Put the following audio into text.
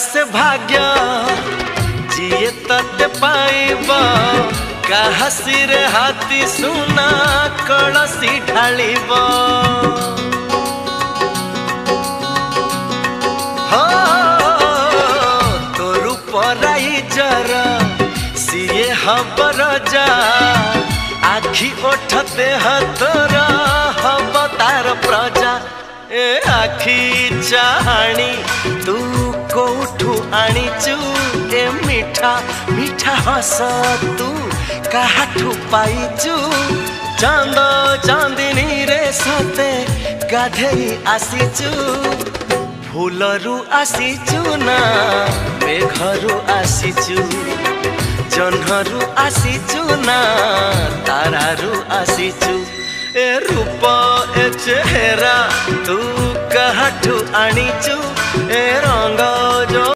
से भाग्य जिए तते पाइब कहा सिर हाथी सुना कलसी ढालिब हो तोरु पराई जर सिए हबर जा आखि ओठ देह तोर हब तार प्रजा ए आखि चाहाणी तू कोठू आनीचु ए मीठा मीठा हस तू काठू पाइचु चांद चांदिनी रे सते गाधेई आसीचु फूलरू आसीचु ना मेघरू आसीचु जह्नरू आसीचु ना तारारू आसीचु ए रूप ए चेहरा तू काठू आनीचु ए रंग जो